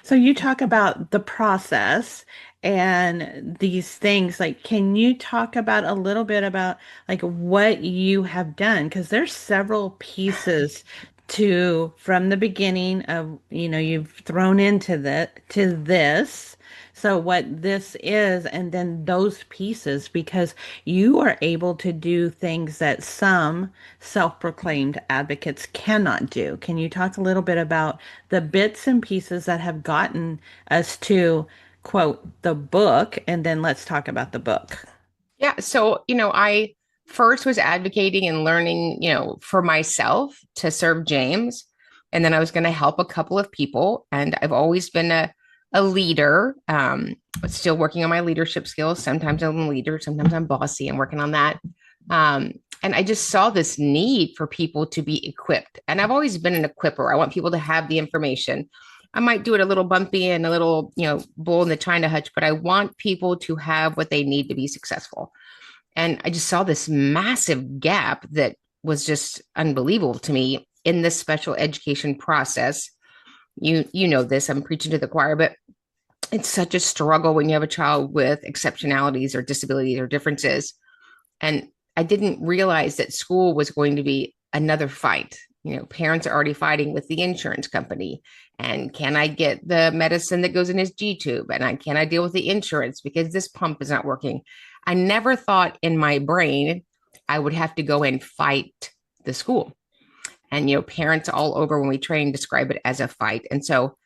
So you talk about the process and these things. Like, can you talk about a little bit about like what you have done? Because there's several pieces to from the beginning of, you've thrown into the to this. So what this is, and then those pieces, because you are able to do things that some self-proclaimed advocates cannot do. Can you talk a little bit about the bits and pieces that have gotten us to quote the book, and then let's talk about the book. Yeah. So, I first was advocating and learning, for myself to serve James. And then I was going to help a couple of people. And I've always been a leader, but still working on my leadership skills. Sometimes I'm a leader, sometimes I'm bossy and working on that. Um, and I just saw this need for people to be equipped. And I've always been an equipper. I want people to have the information. I might do it a little bumpy and a little, bull in the China hutch, but I want people to have what they need to be successful. And I just saw this massive gap that was just unbelievable to me in this special education process. You know this, I'm preaching to the choir, but it's such a struggle when you have a child with exceptionalities or disabilities or differences. And I didn't realize that school was going to be another fight. Parents are already fighting with the insurance company. And can I get the medicine that goes in his G tube? And can I deal with the insurance because this pump is not working? I never thought in my brain I would have to go and fight the school. And, parents all over when we train describe it as a fight. And so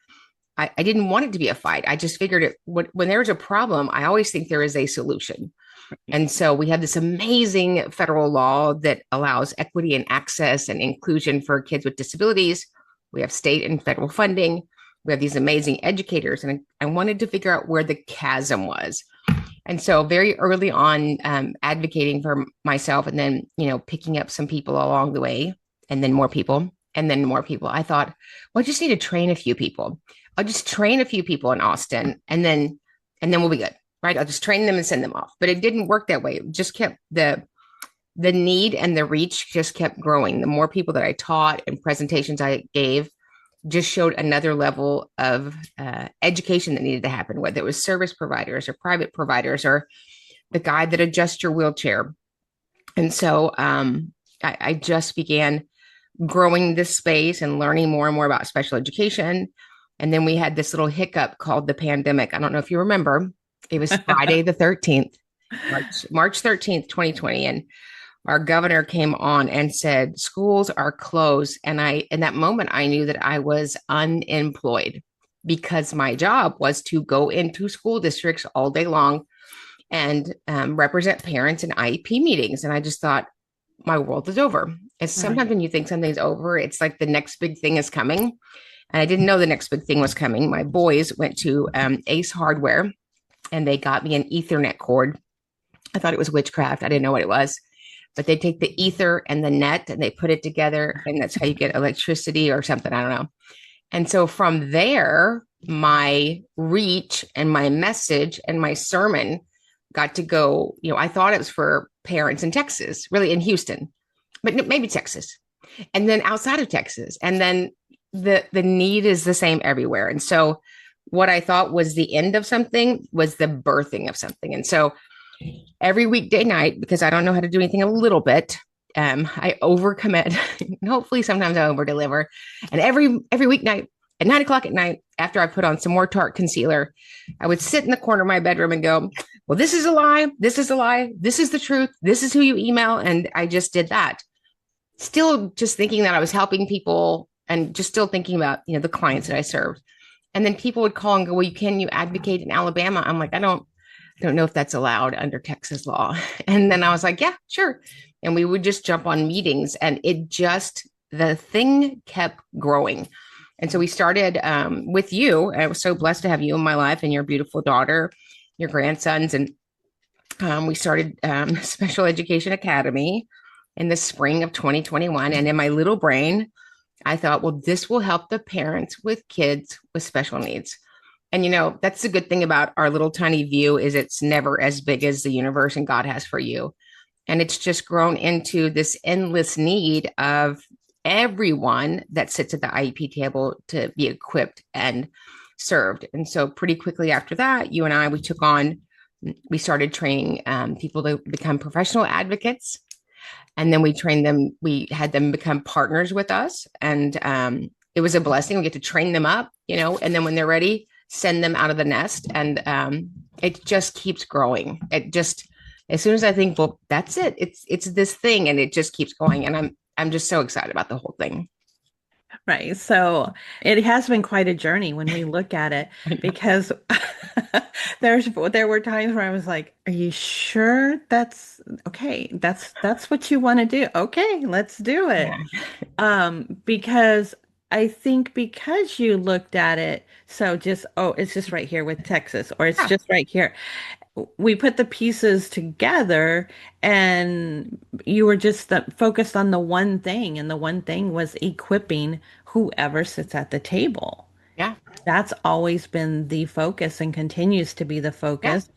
I didn't want it to be a fight. I just figured when there's a problem, I always think there is a solution. And so we have this amazing federal law that allows equity and access and inclusion for kids with disabilities. We have state and federal funding. We have these amazing educators. And I wanted to figure out where the chasm was. And so very early on, advocating for myself and then, picking up some people along the way and then more people and then more people. I thought, well, I just need to train a few people. I'll just train a few people in Austin and then we'll be good. Right. I'll just train them and send them off. But it didn't work that way. It just kept the need and the reach just kept growing. The more people that I taught and presentations I gave just showed another level of education that needed to happen, whether it was service providers or private providers or the guy that adjusts your wheelchair. And so I just began growing this space and learning more and more about special education. And then we had this little hiccup called the pandemic. I don't know if you remember. It was Friday the 13th, March 13th, 2020. And our governor came on and said, schools are closed. And in that moment, I knew that I was unemployed because my job was to go into school districts all day long and represent parents in IEP meetings. And I just thought, my world is over. And sometimes Right. when you think something's over, it's like the next big thing is coming. And I didn't know the next big thing was coming. My boys went to Ace Hardware and they got me an Ethernet cord. I thought it was witchcraft. I didn't know what it was, but they take the ether and the net and they put it together, and that's how you get electricity or something. I don't know. And so from there, my reach and my message and my sermon got to go. I thought it was for parents in Texas, really in Houston, but maybe Texas, and then outside of Texas, and then the need is the same everywhere. And so what I thought was the end of something was the birthing of something. And so every weekday night, because I don't know how to do anything a little bit, I overcommit. Hopefully sometimes I over deliver. And every weeknight at 9 o'clock at night, after I put on some more Tarte concealer, I would sit in the corner of my bedroom and go, well, this is a lie. This is a lie. This is the truth. This is who you email. And I just did that. Still just thinking that I was helping people and just still thinking about, the clients that I served. And then people would call and go, well, can you advocate in Alabama? I'm like, I don't know if that's allowed under Texas law. And then I was like, yeah, sure. And we would just jump on meetings, and the thing kept growing. And so we started with you. I was so blessed to have you in my life and your beautiful daughter, your grandsons. And we started Special Education Academy in the spring of 2021. And in my little brain, I thought, well, this will help the parents with kids with special needs. And, that's the good thing about our little tiny view is it's never as big as the universe and God has for you. And it's just grown into this endless need of everyone that sits at the IEP table to be equipped. And served. And so pretty quickly after that, you and I, we started training people to become professional advocates. And then we trained them, we had them become partners with us. And it was a blessing. We get to train them up, and then when they're ready, send them out of the nest. And it just keeps growing. It just, as soon as I think, well, that's it. It's this thing, and it just keeps going. And I'm just so excited about the whole thing. Right. So it has been quite a journey when we look at it I know. because there were times where I was like, "Are you sure that's okay? That's what you want to do? Okay, let's do Yeah. it." Because I think because you looked at it, so just, oh, it's just right here with Texas, or it's Yeah. just right here. We put the pieces together and you were just focused on the one thing, and the one thing was equipping whoever sits at the table. Yeah. That's always been the focus and continues to be the Yeah. focus.